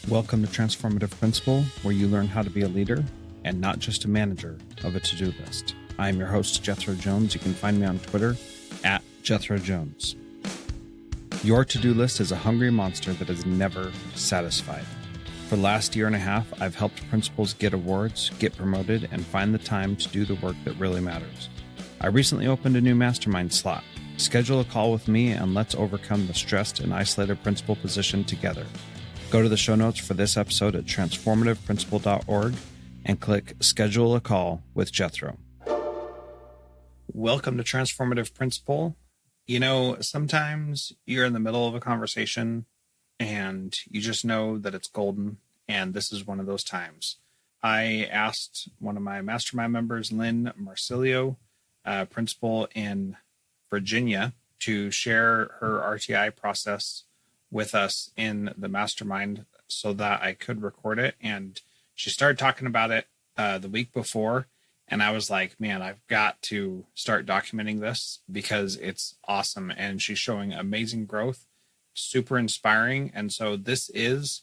Welcome to Transformative Principal, where you learn how to be a leader and not just a manager of a to-do list. I am your host, Jethro Jones. You can find me on Twitter at Jethro Jones. Your to-do list is a hungry monster that is never satisfied. For the last year and a half, I've helped principals get awards, get promoted, and find the time to do the work that really matters. I recently opened a new mastermind slot. Schedule a call with me and let's overcome the stressed and isolated principal position together. Go to the show notes for this episode at transformativeprincipal.org and click Schedule a Call with Jethro. Welcome to Transformative Principal. You know, sometimes you're in the middle of a conversation and you just know that it's golden, and this is one of those times. I asked one of my mastermind members, Lyn Marsilio, principal in Virginia, to share her RTI process with us in the mastermind so that I could record it. And she started talking about it the week before. And I was like, man, I've got to start documenting this because it's awesome. And she's showing amazing growth, super inspiring. And so this is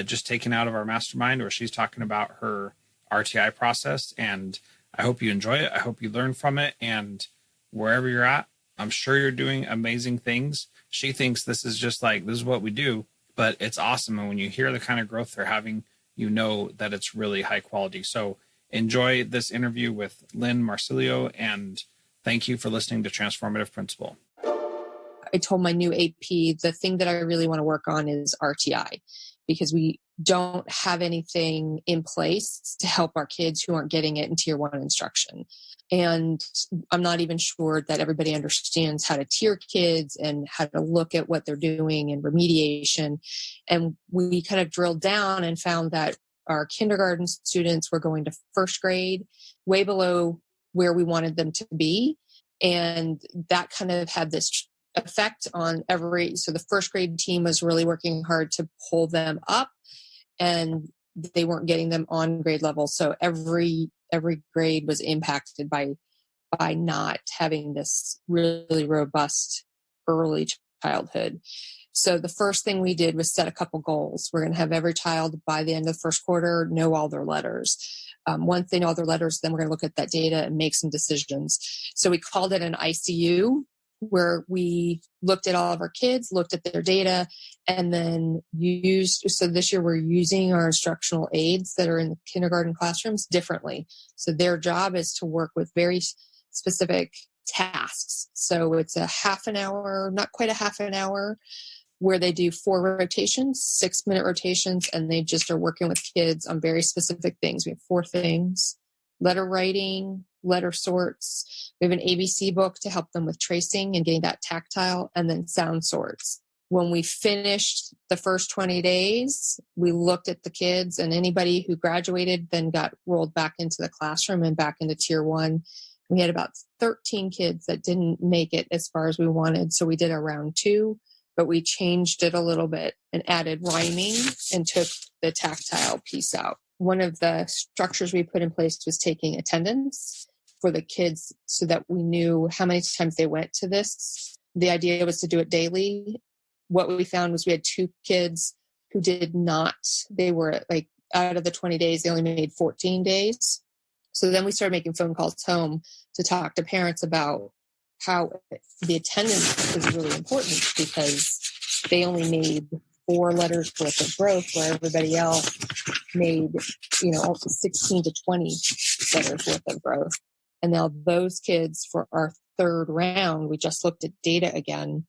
just taken out of our mastermind where she's talking about her RTI process. And I hope you enjoy it. I hope you learn from it. And wherever you're at, I'm sure you're doing amazing things. She thinks this is just like, this is what we do, but it's awesome. And when you hear the kind of growth they're having, you know that it's really high quality. So enjoy this interview with Lyn Marsilio, and thank you for listening to Transformative Principal. I told my new AP, the thing that I really want to work on is RTI, because we don't have anything in place to help our kids who aren't getting it in tier 1 instruction. And I'm not even sure that everybody understands how to tier kids and how to look at what they're doing and remediation. And we kind of drilled down and found that our kindergarten students were going to first grade way below where we wanted them to be. And that kind of had this effect on so the first grade team was really working hard to pull them up, and they weren't getting them on grade level. So every grade was impacted by not having this really robust early childhood. So the first thing we did was set a couple goals. We're going to have every child by the end of the first quarter know all their letters. Once they know all their letters, then we're going to look at that data and make some decisions. So we called it an ICU, where we looked at all of our kids, looked at their data, and then so this year we're using our instructional aides that are in the kindergarten classrooms differently. So their job is to work with very specific tasks. So it's a half an hour, not quite a half an hour, where they do 4 rotations, 6-minute rotations, and they just are working with kids on very specific things. We have 4 things: letter writing, letter sorts. We have an ABC book to help them with tracing and getting that tactile, and then sound sorts. When we finished the first 20 days, we looked at the kids, and anybody who graduated then got rolled back into the classroom and back into tier 1. We had about 13 kids that didn't make it as far as we wanted. So we did a round 2, but we changed it a little bit and added rhyming and took the tactile piece out. One of the structures we put in place was taking attendance for the kids so that we knew how many times they went to this. The idea was to do it daily. What we found was we had 2 kids who did not. They were like, out of the 20 days, they only made 14 days. So then we started making phone calls home to talk to parents about how the attendance is really important, because they only made 4 letters worth of growth, where everybody else made, 16 to 20 letters worth of growth. And now those kids, for our 3rd round, we just looked at data again,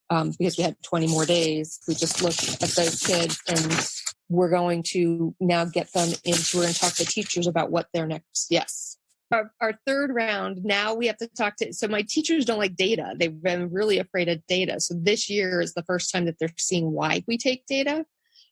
because we had 20 more days. We just looked at those kids, and we're going to now get them into, we're going to talk to teachers about what their next, yes. Our 3rd round, now we have to talk to, so my teachers don't like data. They've been really afraid of data. So this year is the first time that they're seeing why we take data.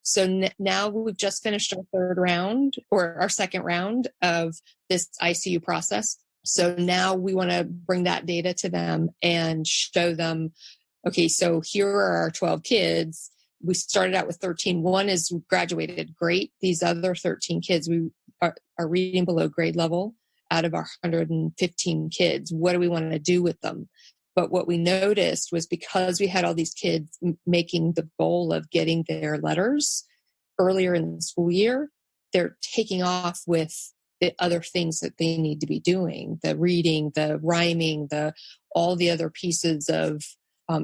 So now we've just finished our 3rd round, or our 2nd round of this ICU process. So now we want to bring that data to them and show them, okay, so here are our 12 kids. We started out with 13. 1 is graduated. Great. These other 13 kids are reading below grade level out of our 115 kids. What do we want to do with them? But what we noticed was, because we had all these kids making the goal of getting their letters earlier in the school year, they're taking off with the other things that they need to be doing, the reading, the rhyming, all the other pieces of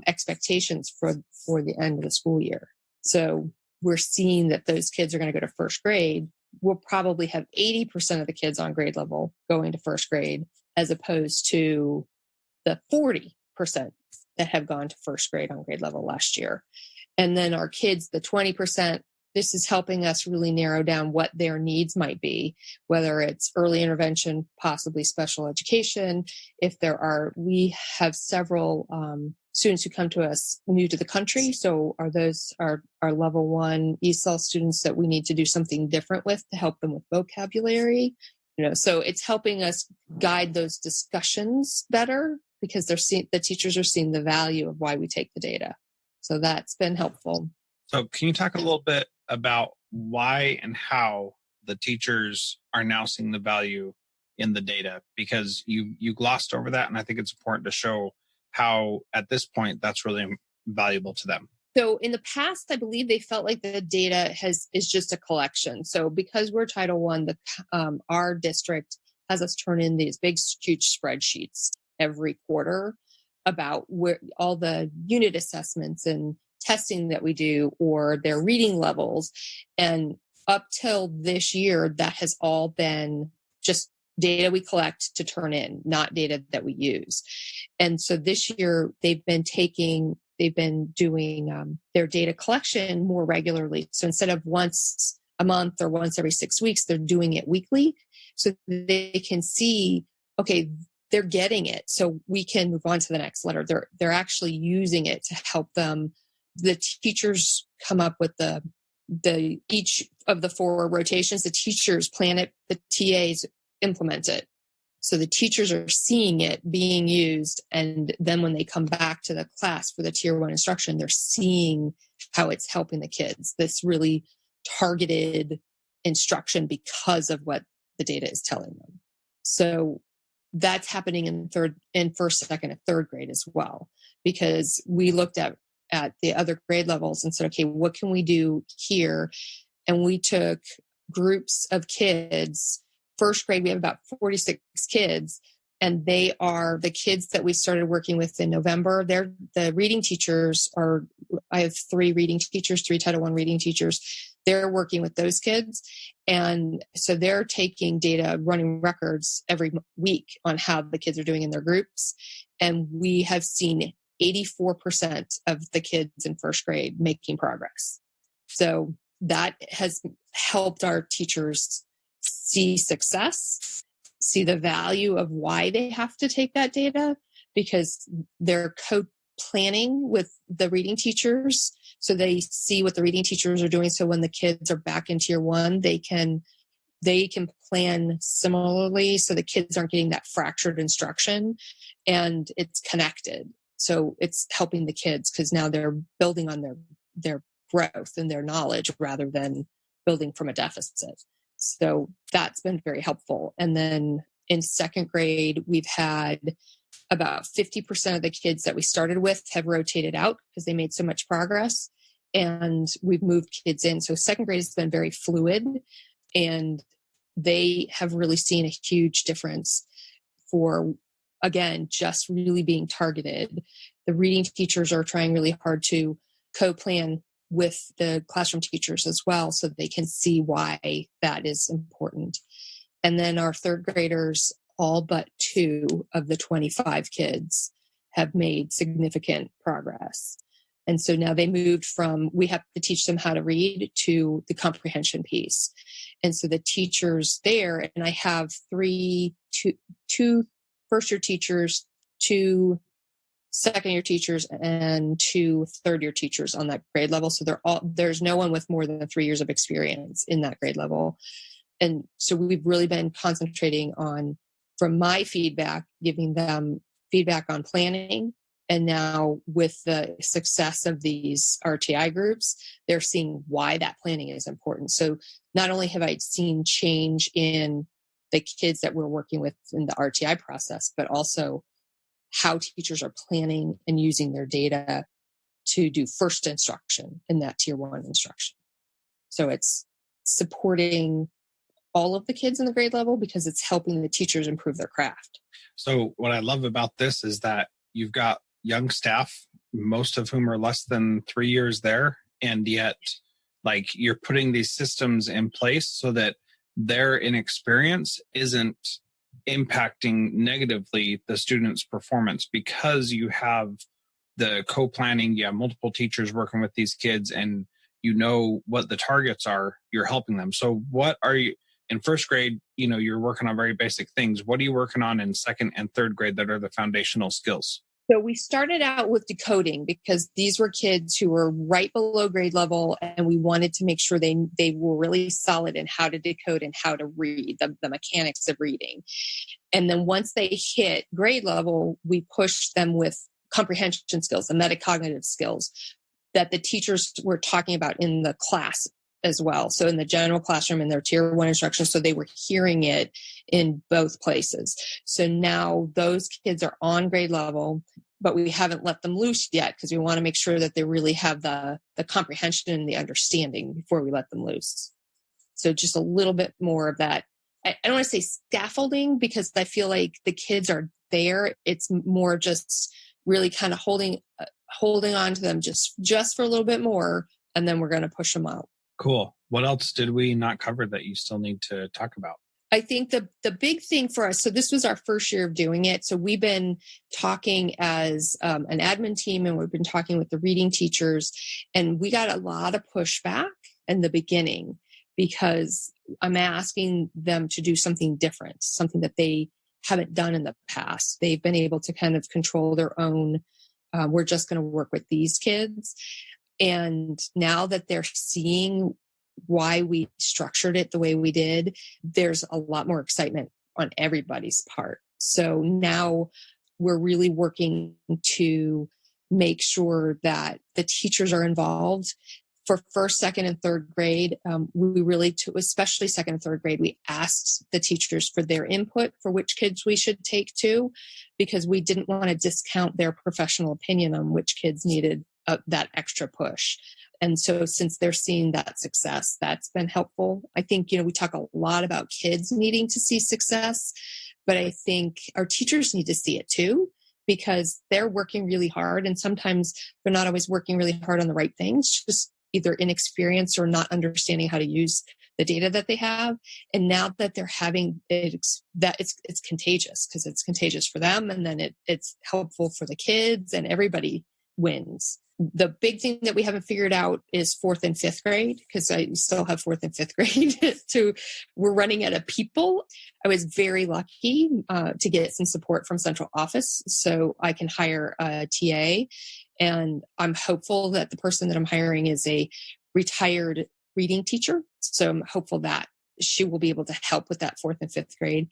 expectations for the end of the school year. So we're seeing that those kids are going to go to first grade. We'll probably have 80% of the kids on grade level going to first grade, as opposed to the 40% that have gone to first grade on grade level last year. And then our kids, the 20%, this is helping us really narrow down what their needs might be, whether it's early intervention, possibly special education. We have several students who come to us new to the country. So are those our level 1 ESOL students that we need to do something different with to help them with vocabulary? So it's helping us guide those discussions better, because the teachers are seeing the value of why we take the data. So that's been helpful. So can you talk a little bit about why and how the teachers are now seeing the value in the data? Because you glossed over that, and I think it's important to show how at this point that's really valuable to them. So in the past, I believe they felt like the data is just a collection. So because we're Title I, our district has us turn in these big, huge spreadsheets every quarter about where all the unit assessments and testing that we do, or their reading levels. And up till this year, that has all been just data we collect to turn in, not data that we use. And so this year they've been doing their data collection more regularly. So instead of once a month or once every 6 weeks, they're doing it weekly, so they can see, okay, they're getting it, so we can move on to the next letter. They're actually using it to help them. The teachers come up with the each of the 4 rotations. The teachers plan it, the TAs implement it. So the teachers are seeing it being used, and then when they come back to the class for the Tier 1 instruction, they're seeing how it's helping the kids. This really targeted instruction because of what the data is telling them. So that's happening in first, second, and third grade as well, because we looked at the other grade levels and said, okay, what can we do here? And we took groups of kids. First grade, we have about 46 kids, and they are the kids that we started working with in November. They're the reading teachers I have 3 reading teachers, 3 Title I reading teachers. They're working with those kids. And so they're taking data, running records every week on how the kids are doing in their groups. And we have seen 84% of the kids in first grade making progress. So that has helped our teachers see success, see the value of why they have to take that data, because they're co-planning with the reading teachers. So they see what the reading teachers are doing. So when the kids are back in Tier 1, they can plan similarly, so the kids aren't getting that fractured instruction, and it's connected. So it's helping the kids, because now they're building on their growth and their knowledge rather than building from a deficit. So that's been very helpful. And then in second grade, we've had about 50% of the kids that we started with have rotated out because they made so much progress, and we've moved kids in. So second grade has been very fluid, and they have really seen a huge difference for, again, just really being targeted. The reading teachers are trying really hard to co-plan with the classroom teachers as well, so they can see why that is important. And then our third graders, all but 2 of the 25 kids, have made significant progress. And so now they moved from, we have to teach them how to read, to the comprehension piece. And so the teachers there, and I have two first-year teachers, 2 second-year teachers, and 2 third-year teachers on that grade level. So there's no one with more than 3 years of experience in that grade level. And so we've really been concentrating on, from my feedback, giving them feedback on planning. And now with the success of these RTI groups, they're seeing why that planning is important. So not only have I seen change in the kids that we're working with in the RTI process, but also how teachers are planning and using their data to do first instruction in that Tier 1 instruction. So it's supporting all of the kids in the grade level because it's helping the teachers improve their craft. So what I love about this is that you've got young staff, most of whom are less than 3 years there, and yet like you're putting these systems in place so that their inexperience isn't impacting negatively the student's performance, because you have the co-planning, you have multiple teachers working with these kids, and you know what the targets are, you're helping them. So what are you in first grade? You know, you're working on very basic things. What are you working on in second and third grade that are the foundational skills? So we started out with decoding because these were kids who were right below grade level, and we wanted to make sure they were really solid in how to decode and how to read, the mechanics of reading. And then once they hit grade level, we pushed them with comprehension skills, the metacognitive skills that the teachers were talking about in the class as well. So in the general classroom, in their tier 1 instruction, so they were hearing it in both places. So now those kids are on grade level, but we haven't let them loose yet because we want to make sure that they really have the comprehension and the understanding before we let them loose. So just a little bit more of that. I don't want to say scaffolding because I feel like the kids are there. It's more just really kind of holding on to them just for a little bit more, and then we're going to push them out. Cool. What else did we not cover that you still need to talk about? I think the big thing for us, so this was our first year of doing it. So we've been talking as an admin team, and we've been talking with the reading teachers, and we got a lot of pushback in the beginning because I'm asking them to do something different, something that they haven't done in the past. They've been able to kind of control their own, we're just going to work with these kids. And now that they're seeing why we structured it the way we did, there's a lot more excitement on everybody's part. So now we're really working to make sure that the teachers are involved. For first, second, and third grade, we really, especially second and third grade, we asked the teachers for their input for which kids we should take to, because we didn't want to discount their professional opinion on which kids needed that extra push. And so since they're seeing that success, that's been helpful. I think, we talk a lot about kids needing to see success, but I think our teachers need to see it too, because they're working really hard. And sometimes they're not always working really hard on the right things, just either inexperience or not understanding how to use the data that they have. And now that they're having it, that it's contagious, because it's contagious for them. And then it's helpful for the kids, and everybody wins. The big thing that we haven't figured out is fourth and fifth grade, because I still have fourth and fifth grade. We're running out of people. I was very lucky to get some support from central office, so I can hire a TA. And I'm hopeful that the person that I'm hiring is a retired reading teacher. So I'm hopeful that she will be able to help with that fourth and fifth grade.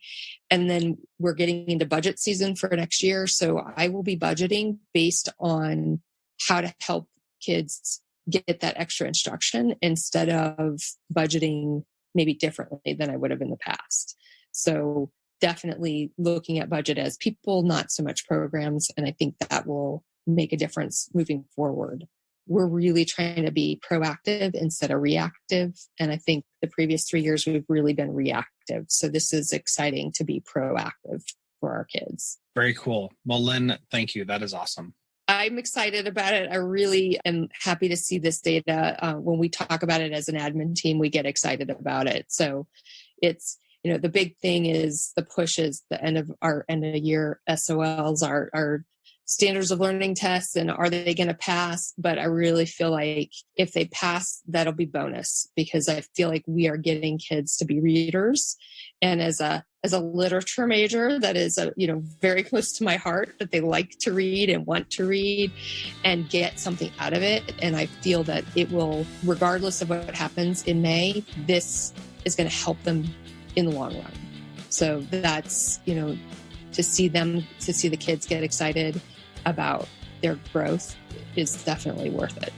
And then we're getting into budget season for next year. So I will be budgeting based on how to help kids get that extra instruction instead of budgeting maybe differently than I would have in the past. So definitely looking at budget as people, not so much programs. And I think that will make a difference moving forward. We're really trying to be proactive instead of reactive. And I think the previous 3 years, we've really been reactive. So this is exciting to be proactive for our kids. Very cool. Well, Lyn, thank you. That is awesome. I'm excited about it. I really am happy to see this data. When we talk about it as an admin team, we get excited about it. So it's, the big thing is the push is the end of year SOLs, our standards of learning tests, and are they going to pass? But I really feel like if they pass, that'll be bonus, because I feel like we are getting kids to be readers. And as a literature major, that is very close to my heart, that they like to read and want to read and get something out of it. And I feel that it will, regardless of what happens in May, this is going to help them in the long run. So that's, to see the kids get excited about their growth is definitely worth it.